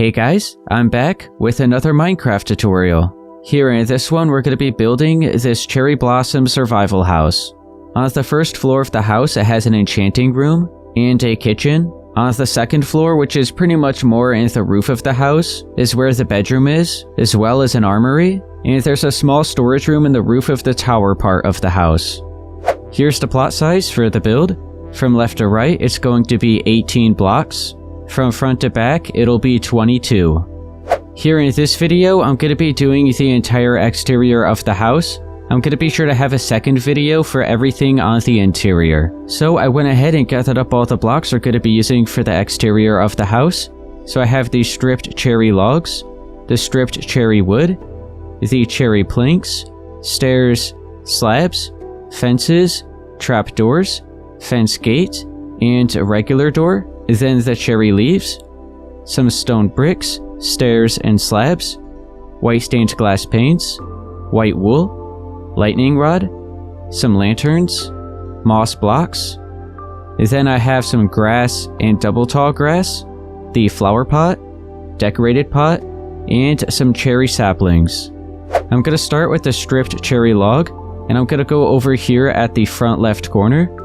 Hey guys, I'm back with another Minecraft tutorial. Here in this one, we're going to be building this cherry blossom survival house. On the first floor of the house, it has an enchanting room and a kitchen. On the second floor, which is pretty much more in the roof of the house, is where the bedroom is, as well as an armory. And there's a small storage room in the roof of the tower part of the house. Here's the plot size for the build. From left to right, it's going to be 18 blocks. From front to back, it'll be 22. Here in this video, I'm going to be doing the entire exterior of the house. I'm going to be sure to have a second video for everything on the interior. So I went ahead and gathered up all the blocks we're going to be using for the exterior of the house. So I have the stripped cherry logs, the stripped cherry wood, the cherry planks, stairs, slabs, fences, trapdoors, fence gate, and a regular door. Then the cherry leaves, some stone bricks, stairs and slabs, white stained glass panes, white wool, lightning rod, some lanterns, moss blocks. Then I have some grass and double tall grass, the flower pot, decorated pot, and some cherry saplings. I'm going to start with the stripped cherry log, and I'm going to go over here at the front left corner.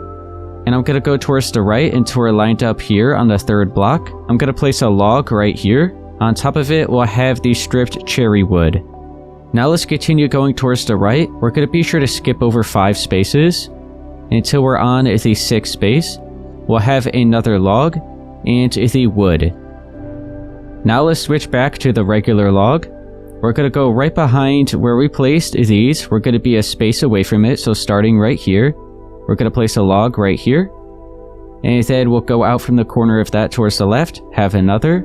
And I'm going to go towards the right until we're lined up here on the third block. I'm going to place a log right here. On top of it, we'll have the stripped cherry wood. Now let's continue going towards the right. We're going to be sure to skip over 5 spaces until we're on the 6th space. We'll have another log and the wood. Now let's switch back to the regular log. We're going to go right behind where we placed these. We're going to be a space away from it, so starting right here. We're going to place a log right here, and then we'll go out from the corner of that towards the left, have another.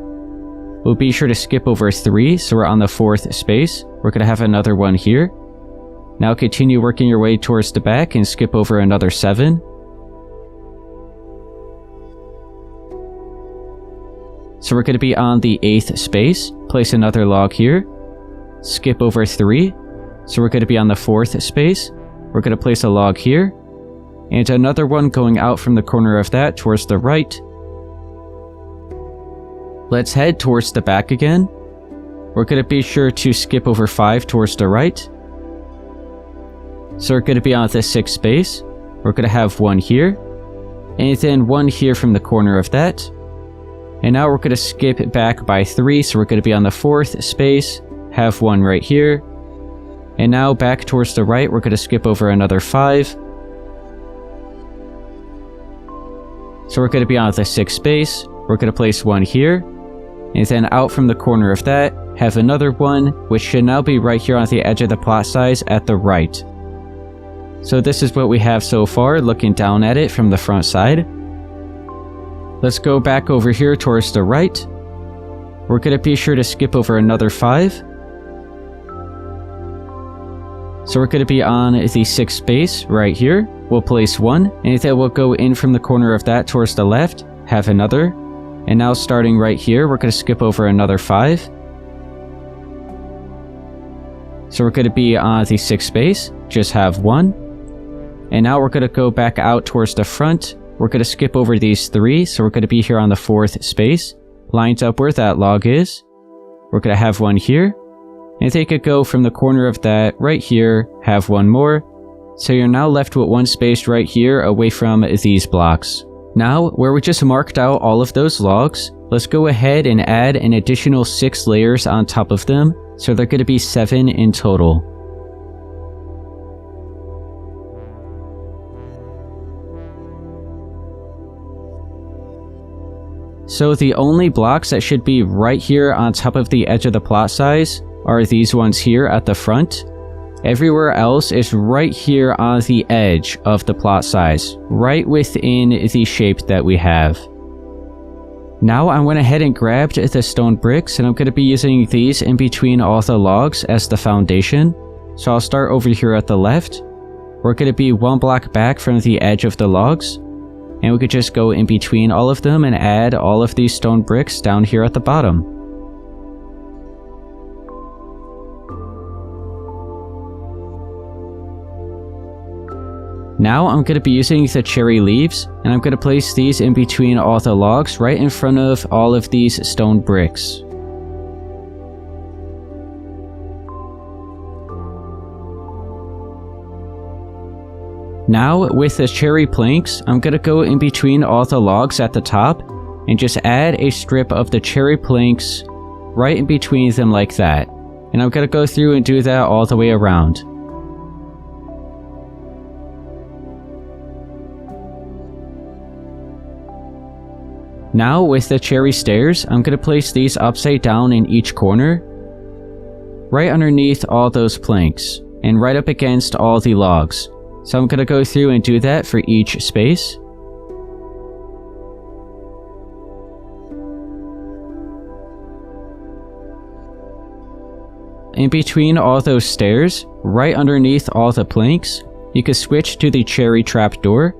We'll be sure to skip over 3, so we're on the 4th space. We're going to have another one here. Now continue working your way towards the back and skip over another 7. So we're going to be on the 8th space. Place another log here. Skip over 3. So we're going to be on the 4th space. We're going to place a log here. And another one going out from the corner of that towards the right. Let's head towards the back again. We're going to be sure to skip over 5 towards the right. So we're going to be on the 6th space. We're going to have one here. And then one here from the corner of that. And now we're going to skip back by 3. So we're going to be on the 4th space. Have one right here. And now back towards the right, we're going to skip over another 5. So we're going to be on the 6th space. We're going to place one here. And then out from the corner of that, have another one, which should now be right here on the edge of the plot size at the right. So this is what we have so far, looking down at it from the front side. Let's go back over here towards the right. We're going to be sure to skip over another 5. So we're going to be on the 6th space right here. We'll place one, and then we'll go in from the corner of that towards the left, have another. And now starting right here, we're going to skip over another 5. So we're going to be on the 6th space, just have one. And now we're going to go back out towards the front. We're going to skip over these 3, so we're going to be here on the 4th space, lined up where that log is. We're going to have one here. And they could go from the corner of that right here, have one more. So you're now left with one space right here away from these blocks. Now, where we just marked out all of those logs, let's go ahead and add an additional 6 layers on top of them. So they're going to be 7 in total. So the only blocks that should be right here on top of the edge of the plot size are these ones here at the front. Everywhere else is right here on the edge of the plot size, right within the shape that we have. Now I went ahead and grabbed the stone bricks, and I'm going to be using these in between all the logs as the foundation. So I'll start over here at the left. We're going to be 1 block back from the edge of the logs, and we could just go in between all of them and add all of these stone bricks down here at the bottom. Now I'm going to be using the cherry leaves, and I'm going to place these in between all the logs right in front of all of these stone bricks. Now, with the cherry planks, I'm gonna go in between all the logs at the top and just add a strip of the cherry planks right in between them like that. And I'm gonna go through and do that all the way around. Now, with the cherry stairs, I'm gonna place these upside down in each corner, right underneath all those planks, and right up against all the logs. So I'm gonna go through and do that for each space. In between all those stairs, right underneath all the planks, you can switch to the cherry trapdoor,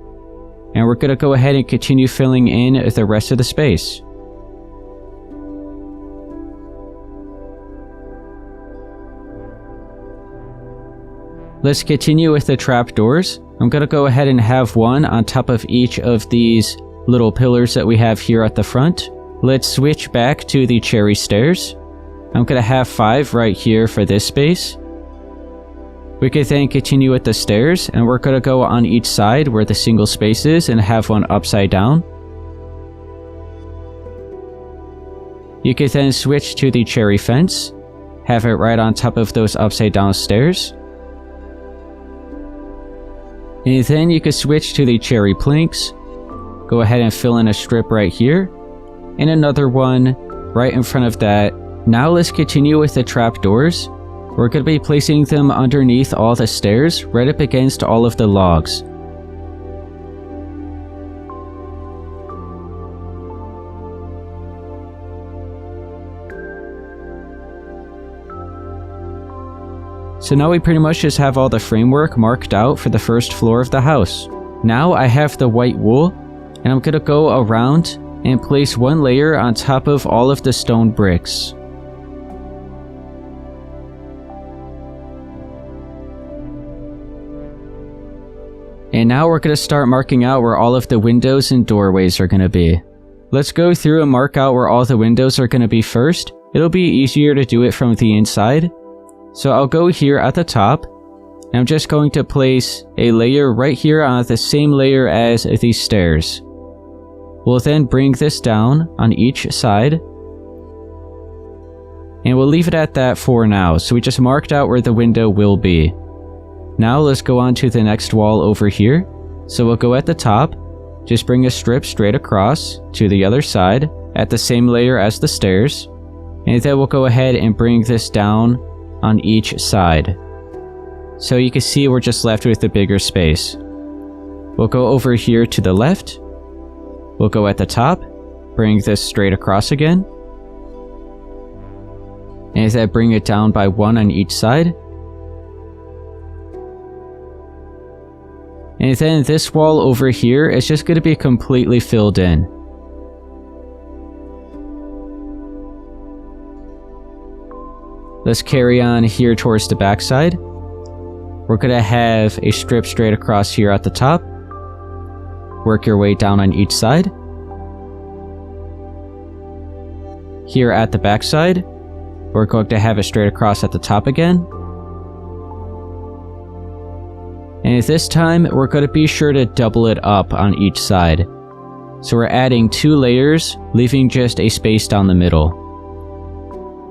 and we're gonna go ahead and continue filling in the rest of the space. Let's continue with the trapdoors. I'm gonna go ahead and have one on top of each of these little pillars that we have here at the front. Let's switch back to the cherry stairs. I'm gonna have 5 right here for this space. We could then continue with the stairs, and we're gonna go on each side where the single space is and have one upside down. You could then switch to the cherry fence, have it right on top of those upside down stairs. And then you could switch to the cherry planks, go ahead and fill in a strip right here, and another one right in front of that. Now let's continue with the trapdoors. We're going to be placing them underneath all the stairs, right up against all of the logs. So now we pretty much just have all the framework marked out for the first floor of the house. Now I have the white wool, and I'm going to go around and place one layer on top of all of the stone bricks. And now we're going to start marking out where all of the windows and doorways are going to be. Let's go through and mark out where all the windows are going to be first. It'll be easier to do it from the inside. So I'll go here at the top, and I'm just going to place a layer right here on the same layer as these stairs. We'll then bring this down on each side, and we'll leave it at that for now. So we just marked out where the window will be. Now let's go on to the next wall over here. So we'll go at the top, just bring a strip straight across to the other side at the same layer as the stairs, and then we'll go ahead and bring this down on each side. So you can see we're just left with a bigger space. We'll go over here to the left. We'll go at the top, bring this straight across again, and then bring it down by 1 on each side. And then this wall over here is just going to be completely filled in. Let's carry on here towards the backside. We're going to have a strip straight across here at the top. Work your way down on each side. Here at the backside, we're going to have it straight across at the top again. And this time, we're going to be sure to double it up on each side. So we're adding 2 layers, leaving just a space down the middle.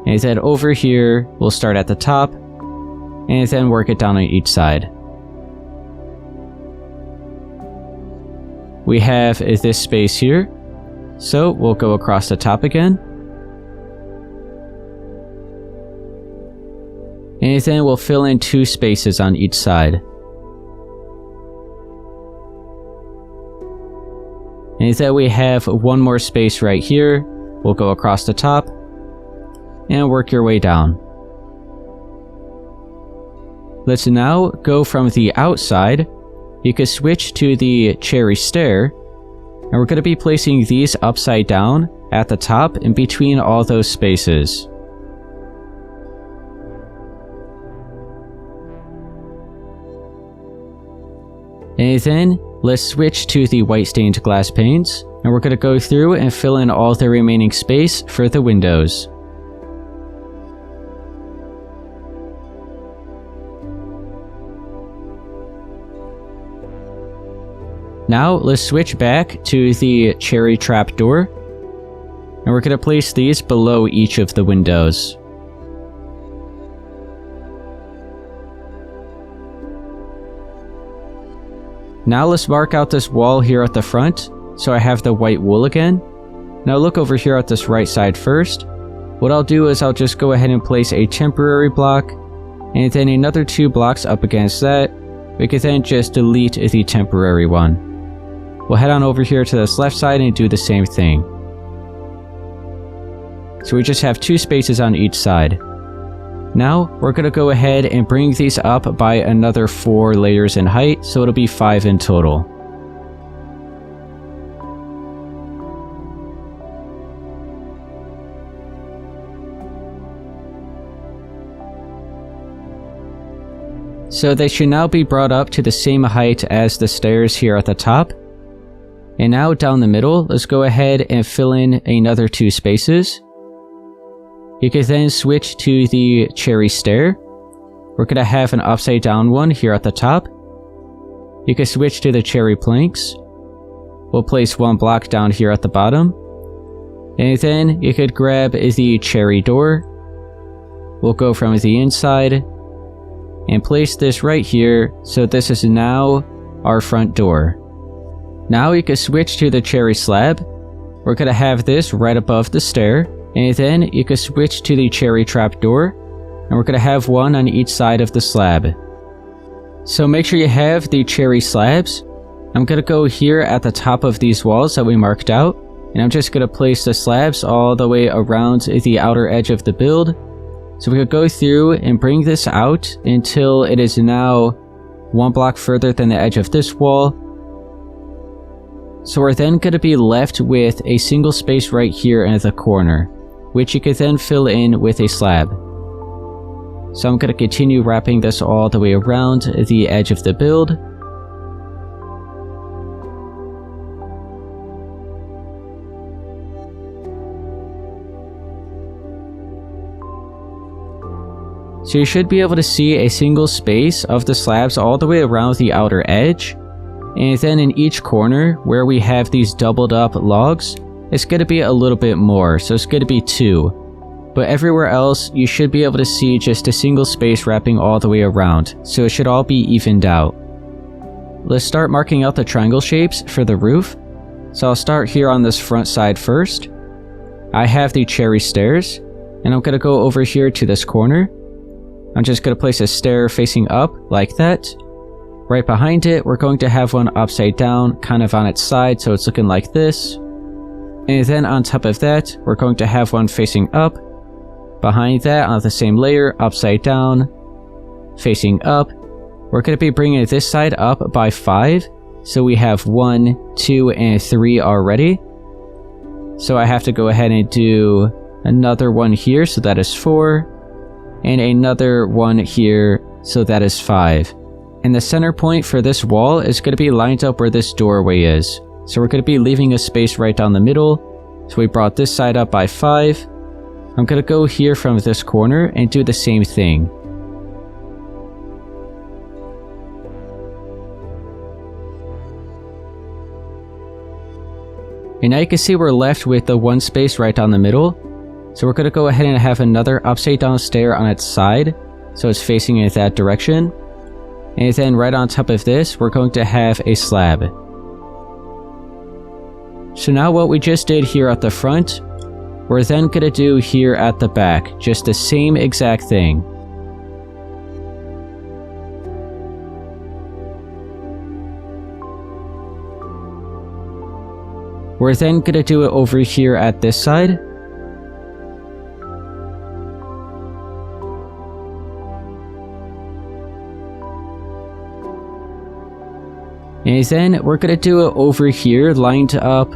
And then over here, we'll start at the top, and then work it down on each side. We have this space here, so we'll go across the top again. And then we'll fill in 2 spaces on each side. And then we have 1 more space right here. We'll go across the top and work your way down. Let's now go from the outside. You can switch to the cherry stair, and we're going to be placing these upside down at the top in between all those spaces. And then let's switch to the white stained glass panes, and we're going to go through and fill in all the remaining space for the windows. Now let's switch back to the cherry trapdoor, and we're going to place these below each of the windows. Now let's mark out this wall here at the front, so I have the white wool again. Now look over here at this right side first. What I'll do is I'll just go ahead and place a temporary block, and then another 2 blocks up against that. We can then just delete the temporary one. We'll head on over here to this left side and do the same thing. So we just have 2 spaces on each side. Now we're going to go ahead and bring these up by another 4 layers in height, so it'll be 5 in total. So they should now be brought up to the same height as the stairs here at the top. And now down the middle, let's go ahead and fill in another 2 spaces. You can then switch to the cherry stair. We're going to have an upside down one here at the top. You can switch to the cherry planks. We'll place 1 block down here at the bottom. And then you could grab the cherry door. We'll go from the inside and place this right here, so this is now our front door. Now you can switch to the cherry slab. We're going to have this right above the stair. And then you can switch to the cherry trapdoor, and we're going to have 1 on each side of the slab. So make sure you have the cherry slabs. I'm going to go here at the top of these walls that we marked out, and I'm just going to place the slabs all the way around the outer edge of the build. So we could go through and bring this out until it is now 1 block further than the edge of this wall. So we're then going to be left with a single space right here in the corner, which you could then fill in with a slab. So I'm going to continue wrapping this all the way around the edge of the build. So you should be able to see a single space of the slabs all the way around the outer edge. And then in each corner where we have these doubled up logs, it's going to be a little bit more, so it's going to be 2. But everywhere else, you should be able to see just a single space wrapping all the way around, so it should all be evened out. Let's start marking out the triangle shapes for the roof. So I'll start here on this front side first. I have the cherry stairs, and I'm going to go over here to this corner. I'm just going to place a stair facing up like that. Right behind it, we're going to have one upside down, kind of on its side, so it's looking like this. And then on top of that, we're going to have one facing up. Behind that, on the same layer, upside down, facing up. We're going to be bringing this side up by 5. So we have 1, 2, and 3 already. So I have to go ahead and do another one here, so that is 4. And another one here, so that is 5. And the center point for this wall is going to be lined up where this doorway is. So we're going to be leaving a space right down the middle. So we brought this side up by 5. I'm going to go here from this corner and do the same thing. And now you can see we're left with the 1 space right down the middle. So we're going to go ahead and have another upside down stair on its side, so it's facing in that direction. And then right on top of this, we're going to have a slab. So now what we just did here at the front, we're then going to do here at the back, just the same exact thing. We're then going to do it over here at this side. And then we're going to do it over here, lined up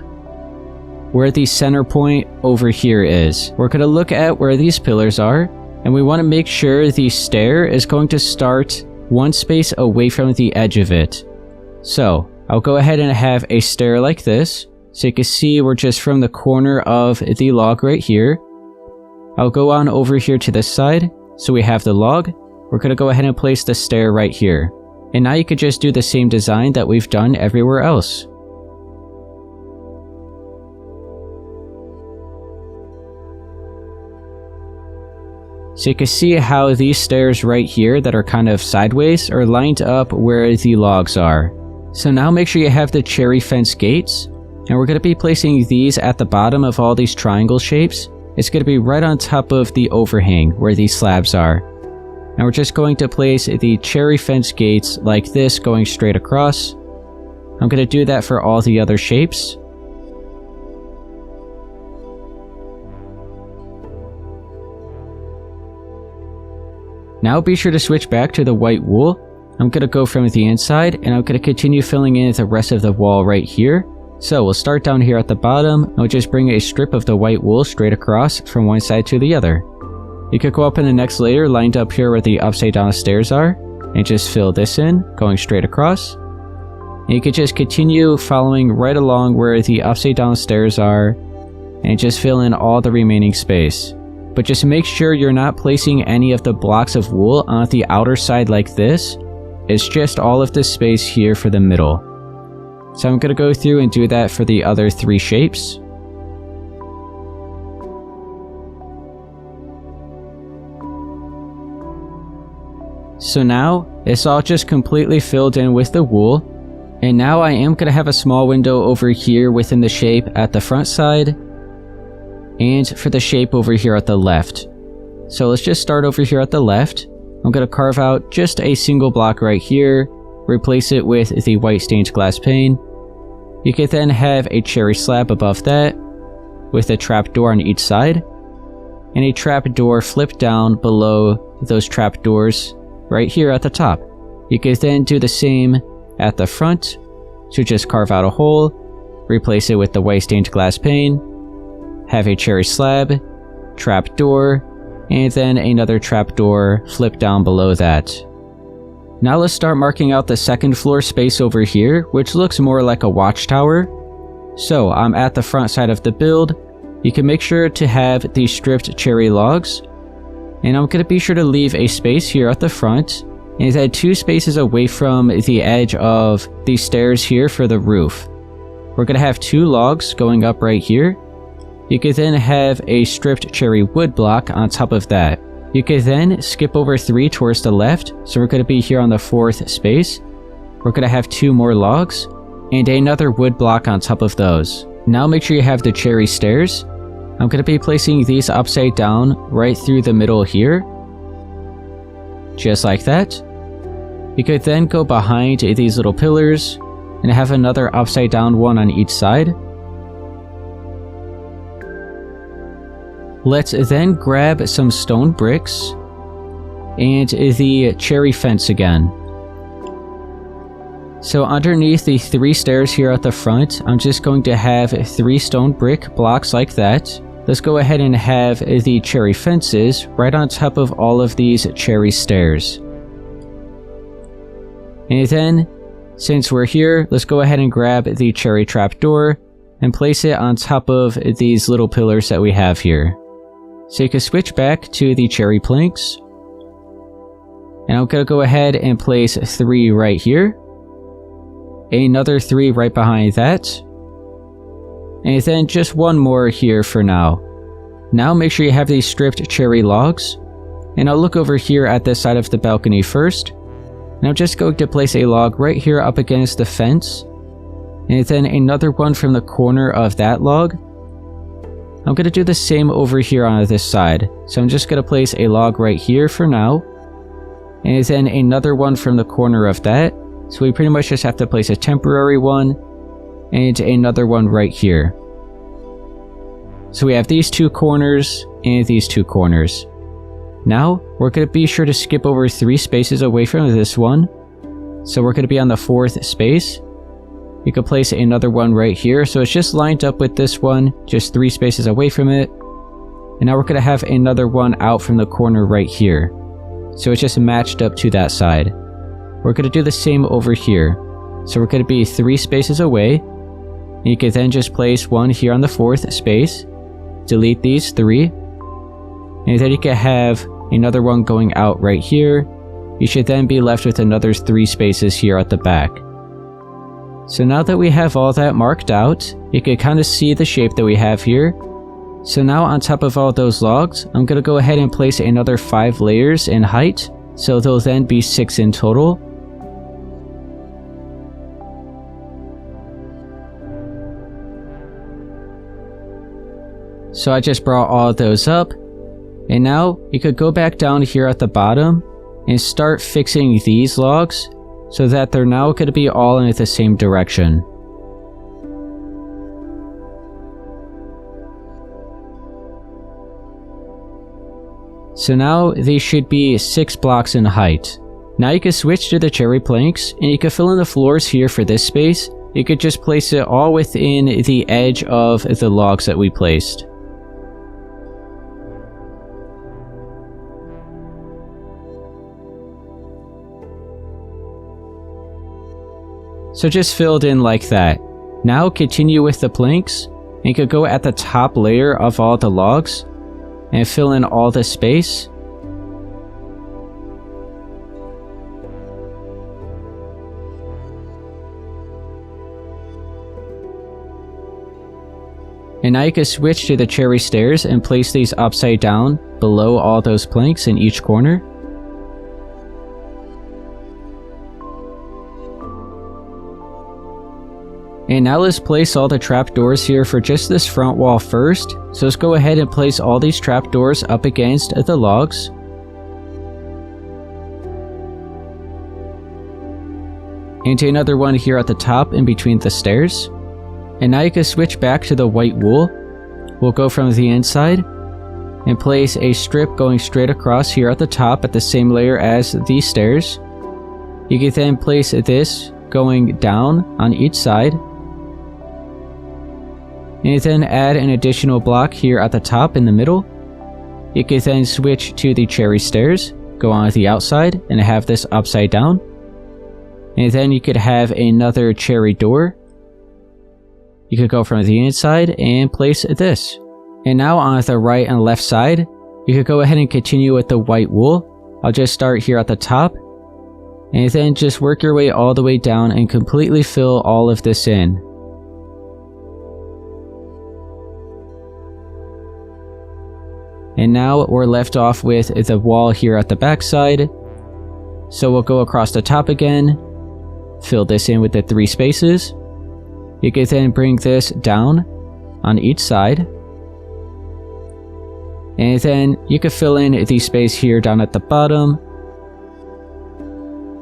where the center point over here is. We're going to look at where these pillars are, and we want to make sure the stair is going to start 1 space away from the edge of it. So I'll go ahead and have a stair like this. So you can see we're just from the corner of the log right here. I'll go on over here to this side. So we have the log. We're going to go ahead and place the stair right here. And now you could just do the same design that we've done everywhere else. So you can see how these stairs right here that are kind of sideways are lined up where the logs are. So now make sure you have the cherry fence gates, and we're going to be placing these at the bottom of all these triangle shapes. It's going to be right on top of the overhang where these slabs are. And we're just going to place the cherry fence gates like this going straight across. I'm going to do that for all the other shapes. Now be sure to switch back to the white wool. I'm going to go from the inside and I'm going to continue filling in the rest of the wall right here. So we'll start down here at the bottom and we'll just bring a strip of the white wool straight across from one side to the other. You could go up in the next layer lined up here where the upside down stairs are and just fill this in going straight across. And you could just continue following right along where the upside down stairs are and just fill in all the remaining space. But just make sure you're not placing any of the blocks of wool on the outer side like this. It's just all of this space here for the middle. So I'm going to go through and do that for the other three shapes. So now it's all just completely filled in with the wool. And now I am going to have a small window over here within the shape at the front side, and for the shape over here at the left. So let's just start over here at the left. I'm going to carve out just a single block right here, replace it with the white stained glass pane. You could then have a cherry slab above that, with a trapdoor on each side, and a trapdoor flipped down below those trapdoors right here at the top. You could then do the same at the front, so just carve out a hole, replace it with the white stained glass pane, have a cherry slab, trapdoor, and then another trapdoor flipped down below that. Now let's start marking out the second floor space over here, which looks more like a watchtower. So I'm at the front side of the build. You can make sure to have these stripped cherry logs. And I'm going to be sure to leave a space here at the front, and then 2 spaces away from the edge of these stairs here for the roof. We're going to have 2 logs going up right here. You could then have a stripped cherry wood block on top of that. You could then skip over 3 towards the left, so we're going to be here on the 4th space. We're going to have 2 more logs, and another wood block on top of those. Now make sure you have the cherry stairs. I'm going to be placing these upside down right through the middle here. Just like that. You could then go behind these little pillars, and have another upside down one on each side. Let's then grab some stone bricks and the cherry fence again. So underneath the 3 stairs here at the front, I'm just going to have 3 stone brick blocks like that. Let's go ahead and have the cherry fences right on top of all of these cherry stairs. And then, since we're here, let's go ahead and grab the cherry trapdoor and place it on top of these little pillars that we have here. So you can switch back to the cherry planks. And I'm going to go ahead and place 3 right here. Another 3 right behind that. And then just 1 more here for now. Now make sure you have these stripped cherry logs. And I'll look over here at this side of the balcony first. And I'm just going to place a log right here up against the fence. And then another one from the corner of that log. I'm going to do the same over here on this side. So I'm just going to place a log right here for now. And then another one from the corner of that. So we pretty much just have to place a temporary one. And another one right here. So we have these 2 corners and these 2 corners. Now we're going to be sure to skip over 3 spaces away from this one. So we're going to be on the 4th space. You can place another one right here, so it's just lined up with this one, just 3 spaces away from it. And now we're going to have another one out from the corner right here. So it's just matched up to that side. We're going to do the same over here. So we're going to be 3 spaces away. And you can then just place one here on the 4th space. Delete these 3. And then you can have another one going out right here. you should then be left with another 3 spaces here at the back. So now that we have all that marked out, you can kind of see the shape that we have here. So now on top of all those logs, I'm going to go ahead and place another 5 layers in height, so there'll then be 6 in total. So I just brought all of those up, and now you could go back down here at the bottom and start fixing these logs so that they're now going to be all in the same direction. So now they should be 6 blocks in height. Now you can switch to the cherry planks, and you can fill in the floors here for this space. You could just place it all within the edge of the logs that we placed. So just filled in like that. Now continue with the planks, and you could go at the top layer of all the logs and fill in all the space. And now you can switch to the cherry stairs and place these upside down below all those planks in each corner. And now let's place all the trapdoors here for just this front wall first. So let's go ahead and place all these trapdoors up against the logs. And another one here at the top in between the stairs. And now you can switch back to the white wool. We'll go from the inside and place a strip going straight across here at the top at the same layer as these stairs. You can then place this going down on each side. And then add an additional block here at the top in the middle. You can then switch to the cherry stairs, go on the outside, and have this upside down. And then you could have another cherry door. You could go from the inside and place this. And now on the right and left side, you could go ahead and continue with the white wool. I'll just start here at the top, and then just work your way all the way down and completely fill all of this in. And now we're left off with the wall here at the back side. So we'll go across the top again, fill this in with the 3 spaces. You can then bring this down on each side. And then you can fill in the space here down at the bottom.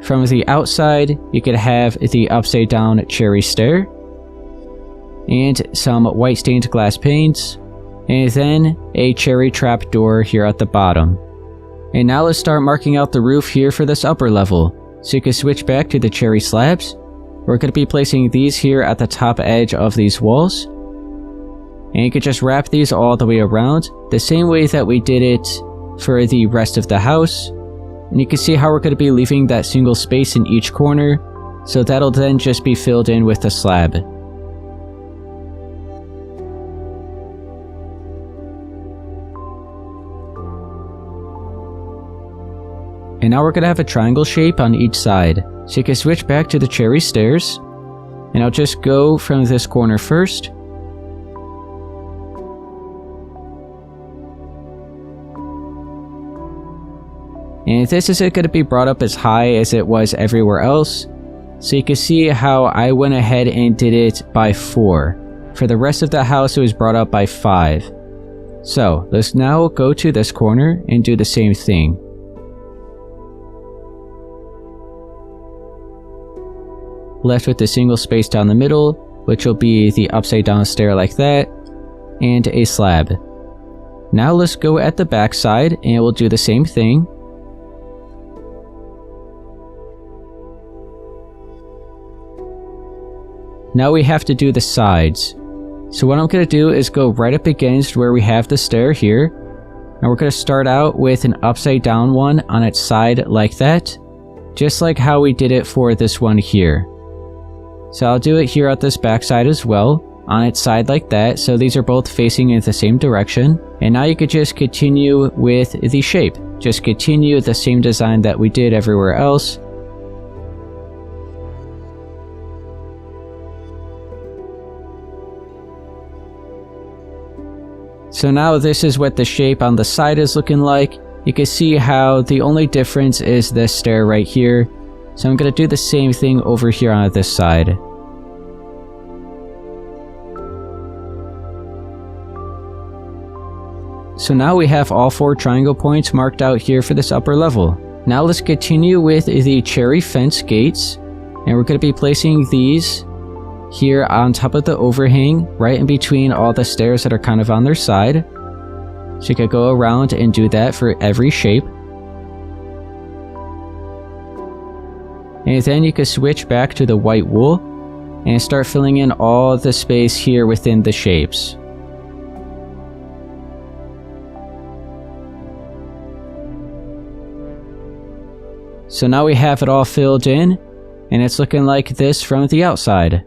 From the outside, you could have the upside down cherry stair. And some white stained glass panes. And then a cherry trap door here at the bottom. And now let's start marking out the roof here for this upper level. So you can switch back to the cherry slabs. We're going to be placing these here at the top edge of these walls. And you can just wrap these all the way around, the same way that we did it for the rest of the house. And you can see how we're going to be leaving that single space in each corner, so that'll then just be filled in with the slab. And now we're going to have a triangle shape on each side. So you can switch back to the cherry stairs. And I'll just go from this corner first. And this isn't going to be brought up as high as it was everywhere else. So you can see how I went ahead and did it by 4. For the rest of the house, it was brought up by 5. So let's now go to this corner and do the same thing. Left with the single space down the middle, which will be the upside down stair like that, and a slab. Now let's go at the back side and we'll do the same thing. Now we have to do the sides. So what I'm going to do is go right up against where we have the stair here. And we're going to start out with an upside down one on its side like that. Just like how we did it for this one here. So I'll do it here at this back side as well. on its side like that, so these are both facing in the same direction. And now you could just continue with the shape. Just continue the same design that we did everywhere else. So now this is what the shape on the side is looking like. You can see how the only difference is this stair right here. So I'm going to do the same thing over here on this side. So now we have all 4 triangle points marked out here for this upper level. Now let's continue with the cherry fence gates. And we're going to be placing these here on top of the overhang, right in between all the stairs that are kind of on their side. So you could go around and do that for every shape. And then you could switch back to the white wool and start filling in all the space here within the shapes. So now we have it all filled in, and it's looking like this from the outside.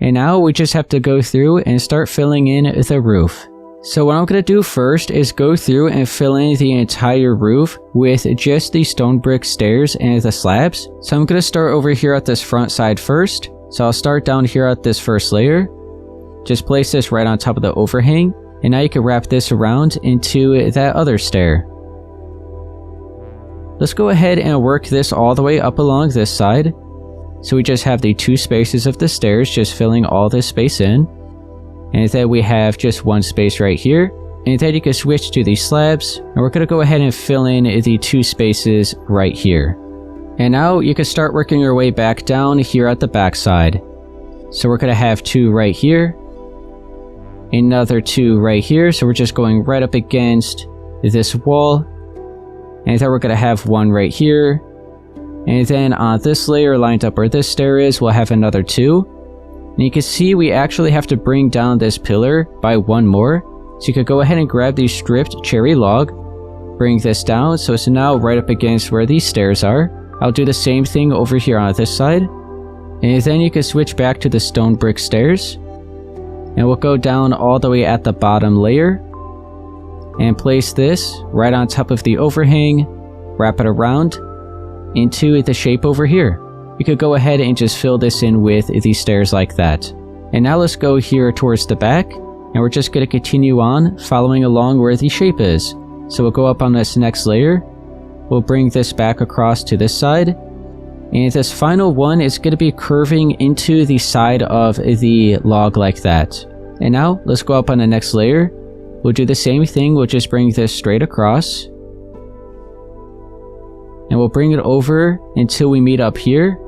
And now we just have to go through and start filling in the roof. So what I'm going to do first is go through and fill in the entire roof with just the stone brick stairs and the slabs. So I'm going to start over here at this front side first. So I'll start down here at this first layer. Just place this right on top of the overhang, and now you can wrap this around into that other stair. Let's go ahead and work this all the way up along this side. So we just have the 2 spaces of the stairs, just filling all this space in. And then we have just 1 space right here. And then you can switch to these slabs. And we're going to go ahead and fill in the 2 spaces right here. And now you can start working your way back down here at the back side. So we're going to have 2 right here. Another 2 right here. So we're just going right up against this wall. And then we're going to have 1 right here. And then on this layer lined up where this stair is, we'll have another 2. And you can see we actually have to bring down this pillar by 1 more. So you could go ahead and grab the stripped cherry log, bring this down so it's now right up against where these stairs are. I'll do the same thing over here on this side. And then you can switch back to the stone brick stairs. And we'll go down all the way at the bottom layer. And place this right on top of the overhang, wrap it around into the shape over here. You could go ahead and just fill this in with these stairs like that. And now let's go here towards the back, and we're just going to continue on following along where the shape is. So we'll go up on this next layer, we'll bring this back across to this side, and this final one is going to be curving into the side of the log like that. And now let's go up on the next layer. We'll do the same thing, we'll just bring this straight across. And we'll bring it over until we meet up here.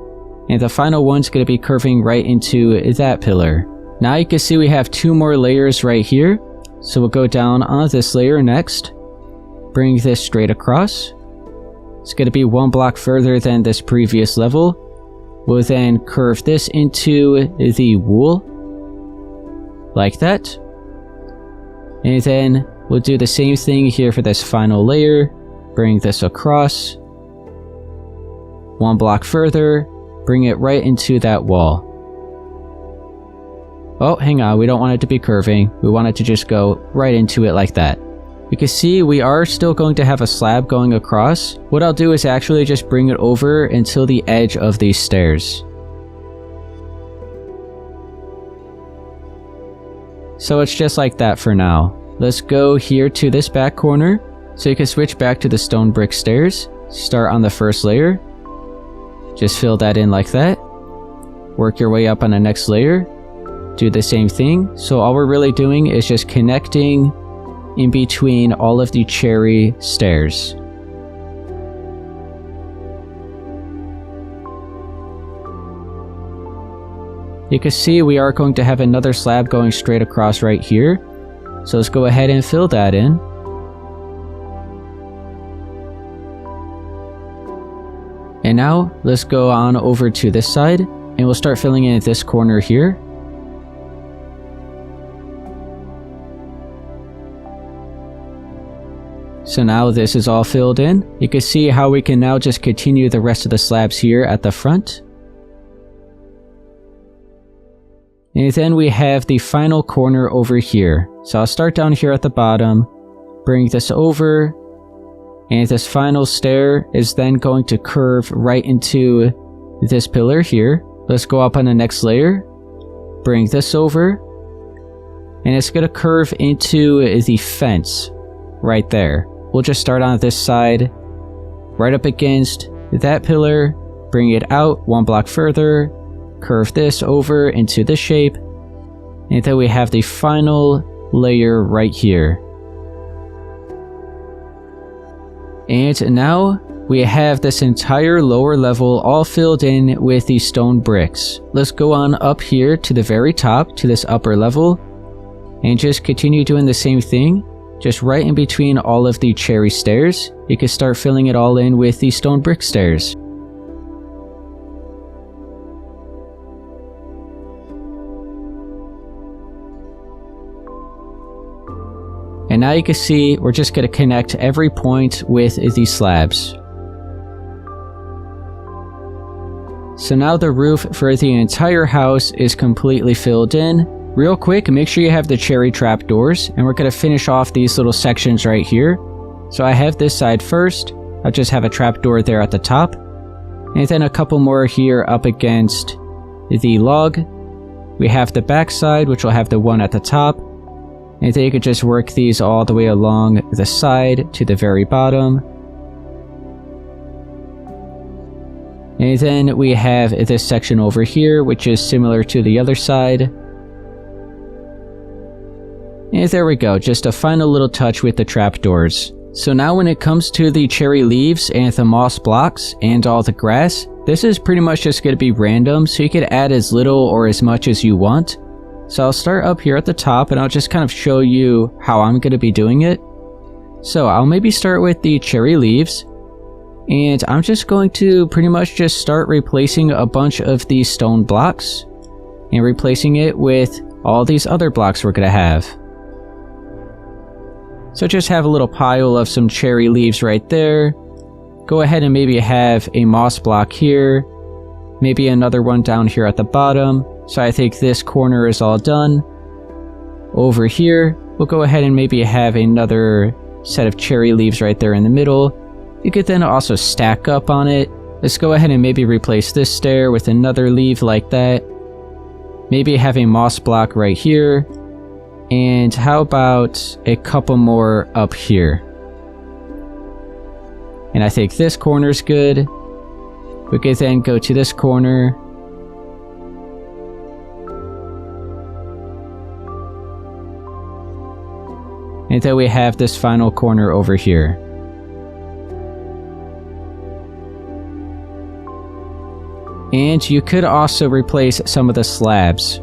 And the final one's going to be curving right into that pillar. Now you can see we have 2 more layers right here. So we'll go down on this layer next. Bring this straight across. It's going to be 1 block further than this previous level. We'll then curve this into the wool. Like that. And then we'll do the same thing here for this final layer. Bring this across. 1 block further. Bring it right into that wall. Oh, hang on. We don't want it to be curving. We want it to just go right into it like that. You can see we are still going to have a slab going across. What I'll do is actually just bring it over until the edge of these stairs. So it's just like that for now. Let's go here to this back corner. So you can switch back to the stone brick stairs. Start on the first layer. Just fill that in like that. Work your way up on the next layer. Do the same thing. So all we're really doing is just connecting in between all of the cherry stairs. You can see we are going to have another slab going straight across right here. So let's go ahead and fill that in. And now let's go on over to this side and we'll start filling in this corner here. So now this is all filled in. You can see how we can now just continue the rest of the slabs here at the front. And then we have the final corner over here. So I'll start down here at the bottom, bring this over, and this final stair is then going to curve right into this pillar here. Let's go up on the next layer, bring this over, and it's going to curve into the fence right there. We'll just start on this side, right up against that pillar, bring it out 1 block further, curve this over into this shape, and then we have the final layer right here. And now we have this entire lower level all filled in with these stone bricks. Let's go on up here to the very top, to this upper level, and just continue doing the same thing. Just right in between all of the cherry stairs, you can start filling it all in with these stone brick stairs. And now you can see we're just going to connect every point with these slabs. So now the roof for the entire house is completely filled in. Real quick, make sure you have the cherry trapdoors, and we're going to finish off these little sections right here. So I have this side first. I'll just have a trapdoor there at the top, and then a couple more here up against the log. We have the back side, which will have the one at the top. And then you could just work these all the way along the side to the very bottom. And then we have this section over here, which is similar to the other side. And there we go, just a final little touch with the trapdoors. So now when it comes to the cherry leaves and the moss blocks and all the grass, this is pretty much just going to be random, so you could add as little or as much as you want. So I'll start up here at the top, and I'll just kind of show you how I'm going to be doing it. So I'll maybe start with the cherry leaves, and I'm just going to pretty much just start replacing a bunch of these stone blocks and replacing it with all these other blocks we're going to have. So just have a little pile of some cherry leaves right there. Go ahead and maybe have a moss block here, maybe another one down here at the bottom. So I think this corner is all done. Over here, we'll go ahead and maybe have another set of cherry leaves right there in the middle. You could then also stack up on it. Let's go ahead and maybe replace this stair with another leaf like that. Maybe have a moss block right here. And how about a couple more up here? And I think this corner's good. We could then go to this corner. And then we have this final corner over here. And you could also replace some of the slabs.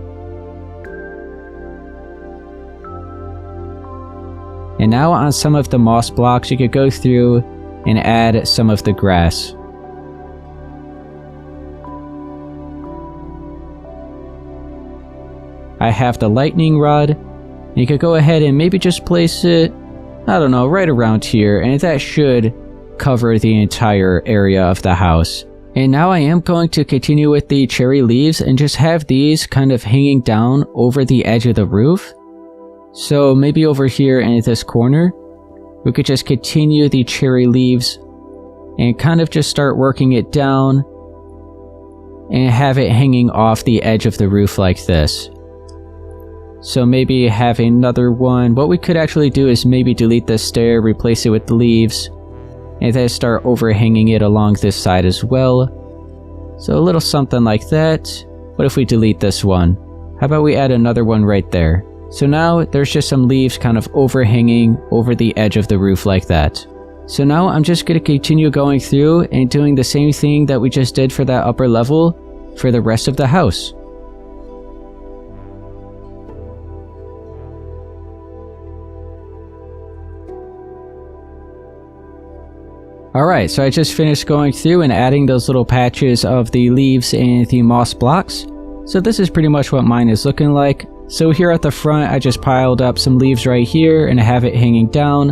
And now on some of the moss blocks, you could go through and add some of the grass. I have the lightning rod. You could go ahead and maybe just place it, I don't know, right around here, and that should cover the entire area of the house. And now I am going to continue with the cherry leaves and just have these kind of hanging down over the edge of the roof. So maybe over here in this corner, we could just continue the cherry leaves and kind of just start working it down and have it hanging off the edge of the roof like this. So maybe have another one. What we could actually do is maybe delete this stair, replace it with the leaves, and then start overhanging it along this side as well. So a little something like that. What if we delete this one? How about we add another one right there? So now there's just some leaves kind of overhanging over the edge of the roof like that. So now I'm just going to continue going through and doing the same thing that we just did for that upper level for the rest of the house. Alright, so I just finished going through and adding those little patches of the leaves and the moss blocks. So this is pretty much what mine is looking like. So here at the front, I just piled up some leaves right here and I have it hanging down.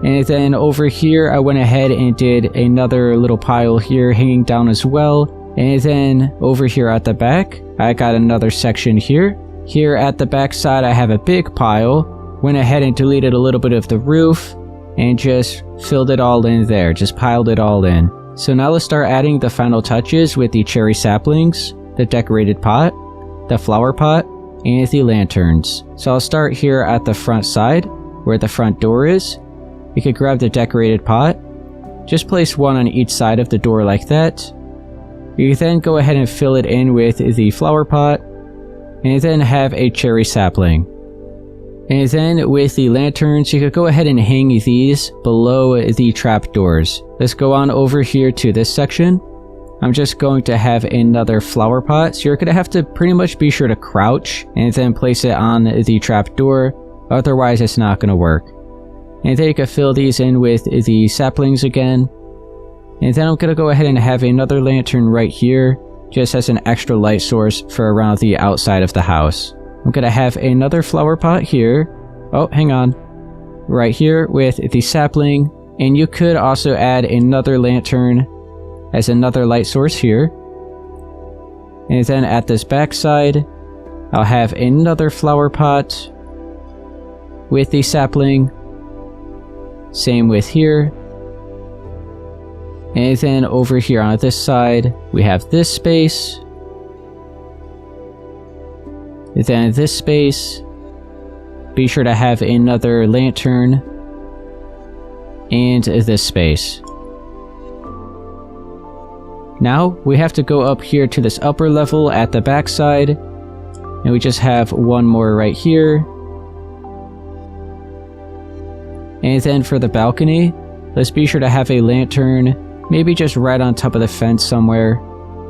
And then over here, I went ahead and did another little pile here hanging down as well. And then over here at the back, I got another section here. Here at the back side, I have a big pile. Went ahead and deleted a little bit of the roof and just filled it all in there, just piled it all in. So now let's start adding the final touches with the cherry saplings, the decorated pot, the flower pot, and the lanterns. So I'll start here at the front side, where the front door is. You could grab the decorated pot, just place one on each side of the door like that. You then go ahead and fill it in with the flower pot, and then have a cherry sapling. And then with the lanterns, you could go ahead and hang these below the trap doors. Let's go on over here to this section. I'm just going to have another flower pot, so you're going to have to pretty much be sure to crouch and then place it on the trap door, otherwise it's not going to work. And then you can fill these in with the saplings again. And then I'm going to go ahead and have another lantern right here, just as an extra light source for around the outside of the house. I'm going to have another flower pot here. Oh, hang on. Right here with the sapling. And you could also add another lantern as another light source here. And then at this back side, I'll have another flower pot with the sapling. Same with here. And then over here on this side, we have this space. And then this space. Be sure to have another lantern. And this space. Now, we have to go up here to this upper level at the back side. And we just have one more right here. And then for the balcony, let's be sure to have a lantern, maybe just right on top of the fence somewhere,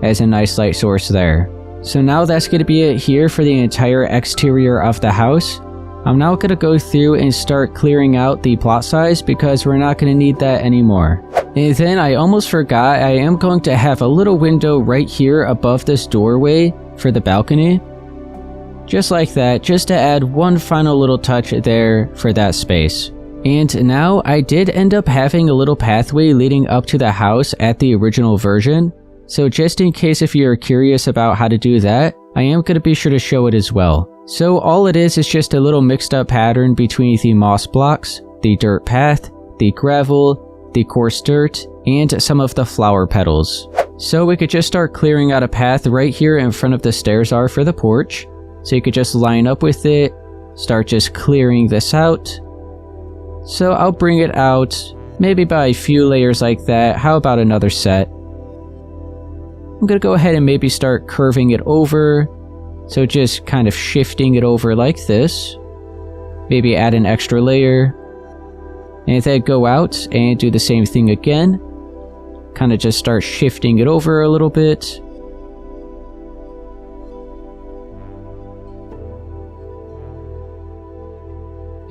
as a nice light source there. So now that's going to be it here for the entire exterior of the house. I'm now going to go through and start clearing out the plot size because we're not going to need that anymore. And then I almost forgot, I am going to have a little window right here above this doorway for the balcony. Just like that, just to add one final little touch there for that space. And now I did end up having a little pathway leading up to the house at the original version. So just in case if you're curious about how to do that, I am going to be sure to show it as well. So all it is just a little mixed up pattern between the moss blocks, the dirt path, the gravel, the coarse dirt, and some of the flower petals. So we could just start clearing out a path right here in front of the stairs are for the porch. So you could just line up with it, start just clearing this out. So I'll bring it out, maybe by a few layers like that. How about another set? I'm going to go ahead and maybe start curving it over. So just kind of shifting it over like this. Maybe add an extra layer. And then go out and do the same thing again. Kind of just start shifting it over a little bit.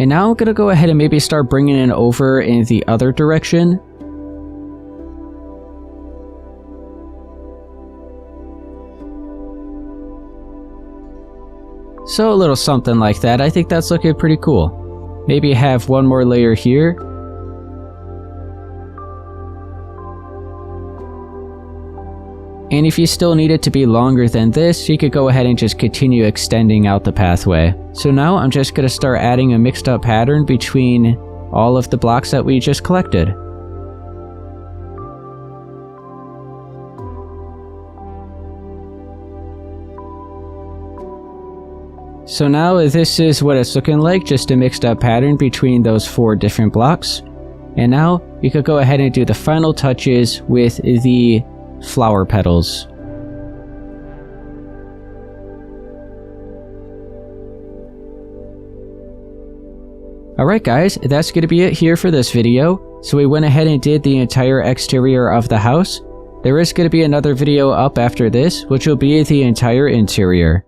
And now I'm going to go ahead and maybe start bringing it over in the other direction. So a little something like that. I think that's looking pretty cool. Maybe have one more layer here. And if you still need it to be longer than this, you could go ahead and just continue extending out the pathway. So now I'm just going to start adding a mixed up pattern between all of the blocks that we just collected. So now this is what it's looking like, just a mixed up pattern between those 4 different blocks. And now you could go ahead and do the final touches with the flower petals. Alright guys, that's going to be it here for this video. So we went ahead and did the entire exterior of the house. There is going to be another video up after this, which will be the entire interior.